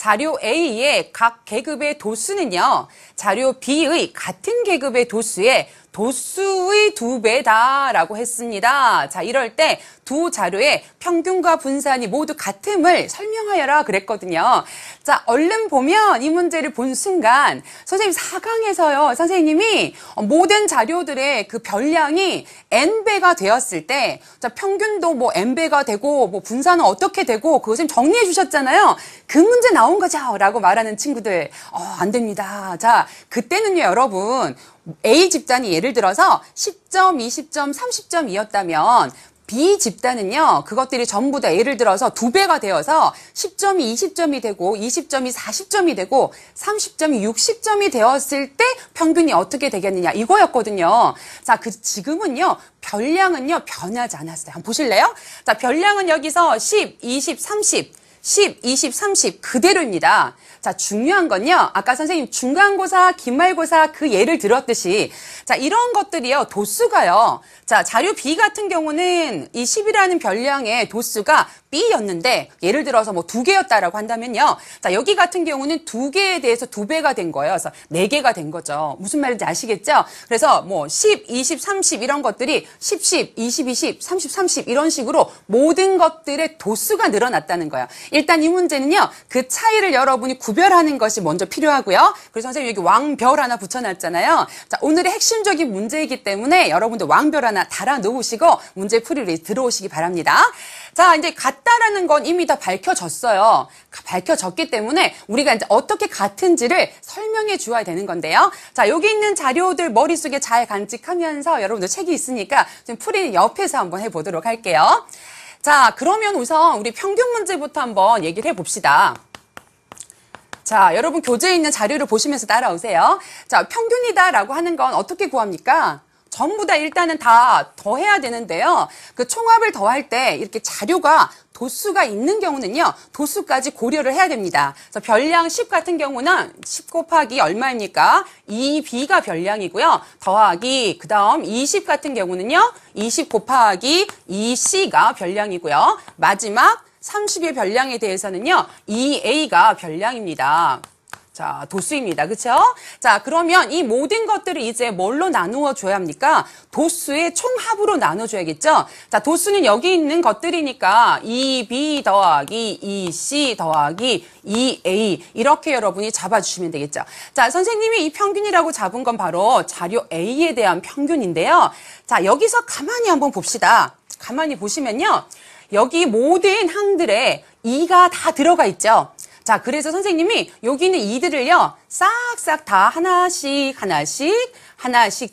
자료 A의 각 계급의 도수는요, 자료 B의 같은 계급의 도수의 도수의 2배다라고 했습니다. 자, 이럴 때 두 자료의 평균과 분산이 모두 같음을 설명하여라 그랬거든요. 자, 얼른 보면 이 문제를 본 순간 선생님 4강에서요. 선생님이 모든 자료들의 그 별량이 n배가 되었을 때 자, 평균도 뭐 n배가 되고 뭐 분산은 어떻게 되고 그거 선생님 정리해 주셨잖아요. 그 문제 나온 거죠 라고 말하는 친구들 안 됩니다. 자, 그때는요 여러분 A 집단이 예를 들어서 10점, 20점, 30점이었다면 B 집단은요, 그것들이 전부 다 예를 들어서 2배가 되어서 10점이 20점이 되고 20점이 40점이 되고 30점이 60점이 되었을 때 평균이 어떻게 되겠느냐 이거였거든요. 자, 지금은요, 별량은요, 변하지 않았어요. 한번 보실래요? 자, 별량은 여기서 10, 20, 30. 10, 20, 30 그대로입니다. 자, 중요한 건요. 아까 선생님 중간고사, 기말고사 그 예를 들었듯이 자, 이런 것들이요. 도수가요. 자, 자료 B 같은 경우는 이 10이라는 별량의 도수가 B였는데 예를 들어서 뭐 2개였다라고 한다면요. 자, 여기 같은 경우는 2개에 대해서 2배가 된 거예요. 그래서 4개가 된 거죠. 무슨 말인지 아시겠죠? 그래서 뭐 10, 20, 30 이런 것들이 10, 10, 20, 20, 30, 30 이런 식으로 모든 것들의 도수가 늘어났다는 거예요. 일단 이 문제는요. 그 차이를 여러분이 구별하는 것이 먼저 필요하고요. 그래서 선생님 여기 왕별 하나 붙여놨잖아요. 자, 오늘의 핵심적인 문제이기 때문에 여러분들 왕별 하나 달아 놓으시고 문제 풀이로 들어오시기 바랍니다. 자, 이제 같다라는 건 이미 다 밝혀졌어요. 밝혀졌기 때문에 우리가 이제 어떻게 같은지를 설명해 주어야 되는 건데요. 자, 여기 있는 자료들 머릿속에 잘 간직하면서 여러분들 책이 있으니까 좀 풀이 옆에서 한번 해보도록 할게요. 자, 그러면 우선 우리 평균 문제부터 한번 얘기를 해봅시다. 자, 여러분 교재에 있는 자료를 보시면서 따라오세요. 자, 평균이다라고 하는 건 어떻게 구합니까? 전부 다 일단은 다 더해야 되는데요. 그 총합을 더할 때 이렇게 자료가 도수가 있는 경우는요. 도수까지 고려를 해야 됩니다. 그래서 별량 10 같은 경우는 10 곱하기 얼마입니까? 2B가 별량이고요. 더하기 그다음 20 같은 경우는요. 20 곱하기 2C가 별량이고요. 마지막 30의 별량에 대해서는요. 2A가 별량입니다. 자, 도수입니다. 그렇죠? 자, 그러면 이 모든 것들을 이제 뭘로 나누어 줘야 합니까? 도수의 총합으로 나눠 줘야겠죠? 자, 도수는 여기 있는 것들이니까 2B 더하기 2C 더하기 2A 이렇게 여러분이 잡아 주시면 되겠죠? 자, 선생님이 이 평균이라고 잡은 건 바로 자료 A에 대한 평균인데요. 자, 여기서 가만히 한번 봅시다. 가만히 보시면요. 여기 모든 항들에 2가 다 들어가 있죠? 자, 그래서 선생님이 여기 있는 이들을요, 싹싹 다 하나씩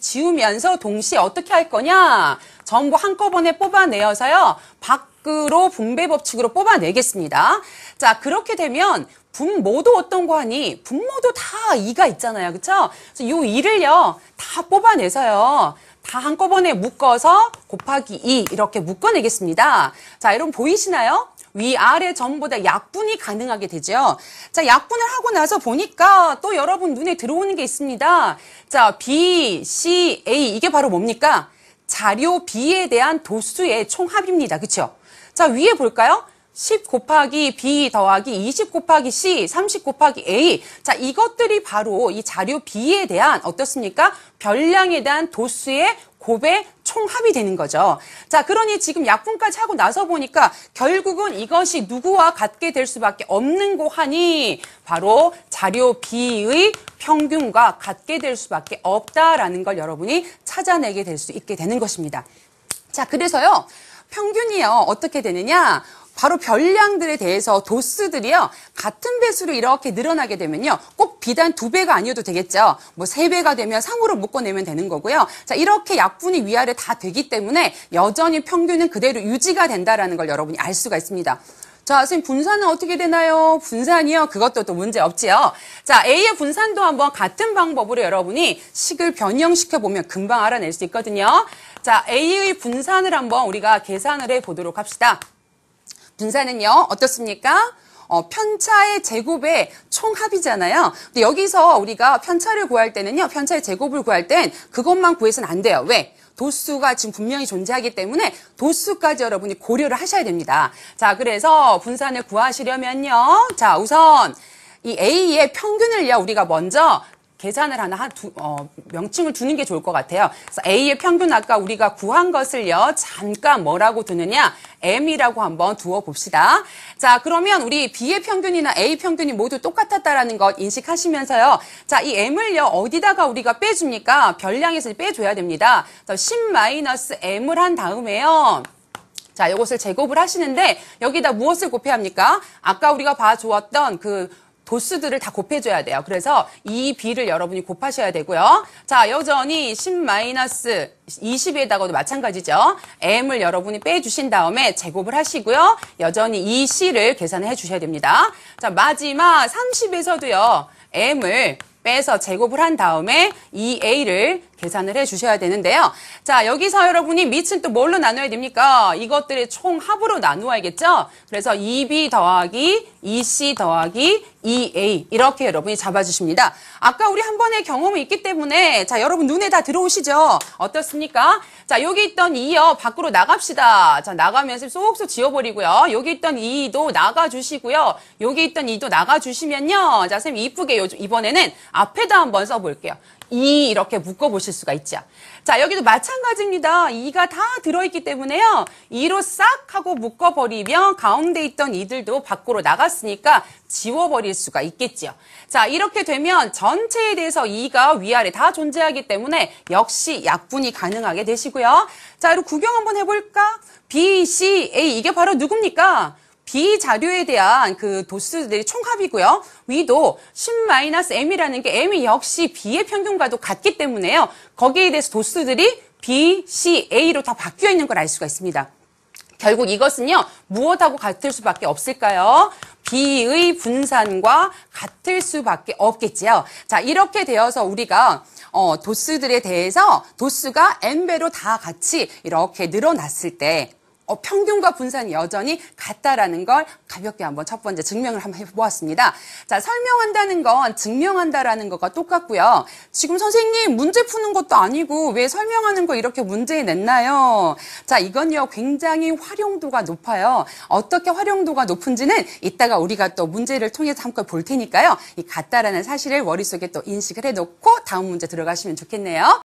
지우면서 동시에 어떻게 할 거냐? 전부 한꺼번에 뽑아내어서요, 밖으로 분배 법칙으로 뽑아내겠습니다. 자, 그렇게 되면 분모도 어떤 거 하니? 분모도 다 2가 있잖아요. 그쵸? 그래서 이 2를요, 다 뽑아내서요, 다 한꺼번에 묶어서 곱하기 2 이렇게 묶어내겠습니다. 자, 여러분 보이시나요? 위아래 전부 다 약분이 가능하게 되죠. 자, 약분을 하고 나서 보니까 또 여러분 눈에 들어오는 게 있습니다. 자, B, C, A 이게 바로 뭡니까? 자료 B에 대한 도수의 총합입니다. 그렇죠? 자, 위에 볼까요? 10 곱하기 B 더하기 20 곱하기 C, 30 곱하기 A. 자, 이것들이 바로 이 자료 B에 대한 어떻습니까? 별량에 대한 도수의 곱의 총합이 되는 거죠. 자, 그러니 지금 약분까지 하고 나서 보니까 결국은 이것이 누구와 같게 될 수밖에 없는 거 하니 바로 자료 B의 평균과 같게 될 수밖에 없다라는 걸 여러분이 찾아내게 될 수 있게 되는 것입니다. 자, 그래서요. 평균이요. 어떻게 되느냐? 바로 별량들에 대해서 도수들이요. 같은 배수로 이렇게 늘어나게 되면요. 꼭 비단 2배가 아니어도 되겠죠. 뭐 3배가 되면 상으로 묶어내면 되는 거고요. 자, 이렇게 약분이 위아래 다 되기 때문에 여전히 평균은 그대로 유지가 된다라는 걸 여러분이 알 수가 있습니다. 자, 선생님 분산은 어떻게 되나요? 분산이요? 그것도 또 문제 없지요. 자, A의 분산도 한번 같은 방법으로 여러분이 식을 변형시켜 보면 금방 알아낼 수 있거든요. 자, A의 분산을 한번 우리가 계산을 해 보도록 합시다. 분산은요, 어떻습니까? 편차의 제곱의 총합이잖아요. 근데 여기서 우리가 편차를 구할 때는요, 편차의 제곱을 구할 땐 그것만 구해서는 안 돼요. 왜? 도수가 지금 분명히 존재하기 때문에 도수까지 여러분이 고려를 하셔야 됩니다. 자, 그래서 분산을 구하시려면요. 자, 우선 이 A의 평균을요, 우리가 먼저 계산을 하나, 명칭을 두는 게 좋을 것 같아요. 그래서 A의 평균 아까 우리가 구한 것을요, 잠깐 뭐라고 두느냐? M이라고 한번 두어 봅시다. 자, 그러면 우리 B의 평균이나 A 평균이 모두 똑같았다라는 것 인식하시면서요. 자, 이 M을요, 어디다가 우리가 빼줍니까? 별량에서 빼줘야 됩니다. 10-M을 한 다음에요. 자, 이것을 제곱을 하시는데, 여기다 무엇을 곱해야 합니까? 아까 우리가 봐주었던 그 도수들을 다 곱해줘야 돼요. 그래서 이 B를 여러분이 곱하셔야 되고요. 자, 여전히 10-20에다가도 마찬가지죠. M을 여러분이 빼주신 다음에 제곱을 하시고요. 여전히 이 C를 계산해 주셔야 됩니다. 자, 마지막 30에서도요. M을 빼서 제곱을 한 다음에 이 A를 계산을 해 주셔야 되는데요. 자, 여기서 여러분이 밑은 또 뭘로 나눠야 됩니까? 이것들의 총합으로 나누어야겠죠? 그래서 2B 더하기 2C 더하기 2A 이렇게 여러분이 잡아주십니다. 아까 우리 한 번의 경험이 있기 때문에 자, 여러분 눈에 다 들어오시죠? 어떻습니까? 자, 여기 있던 2요. 밖으로 나갑시다. 자, 나가면서 쏙쏙 지워버리고요. 여기 있던 2도 나가주시고요. 여기 있던 2도 나가주시면요. 자, 선생님 이쁘게 이번에는 앞에다 한번 써볼게요. 2 이렇게 묶어보실 수가 있죠. 자, 여기도 마찬가지입니다. 2가 다 들어있기 때문에요. 2로 싹 하고 묶어버리면 가운데 있던 2들도 밖으로 나갔으니까 지워버릴 수가 있겠죠. 자, 이렇게 되면 전체에 대해서 2가 위아래 다 존재하기 때문에 역시 약분이 가능하게 되시고요. 자, 그리고 구경 한번 해볼까? B, C, A 이게 바로 누굽니까? B 자료에 대한 그 도수들의 총합이고요. 위도 10-M이라는 게 M이 역시 B의 평균과도 같기 때문에요. 거기에 대해서 도수들이 B, C, A로 다 바뀌어 있는 걸 알 수가 있습니다. 결국 이것은요. 무엇하고 같을 수밖에 없을까요? B의 분산과 같을 수밖에 없겠지요. 자, 이렇게 되어서 우리가 도수들에 대해서 도수가 N배로 다 같이 이렇게 늘어났을 때 평균과 분산이 여전히 같다라는 걸 가볍게 한번 첫 번째 증명을 한번 해보았습니다. 자, 설명한다는 건 증명한다라는 것과 똑같고요. 지금 선생님 문제 푸는 것도 아니고 왜 설명하는 거 이렇게 문제에 냈나요? 자, 이건요 굉장히 활용도가 높아요. 어떻게 활용도가 높은지는 이따가 우리가 또 문제를 통해서 함께 볼 테니까요. 이 같다라는 사실을 머릿속에 또 인식을 해놓고 다음 문제 들어가시면 좋겠네요.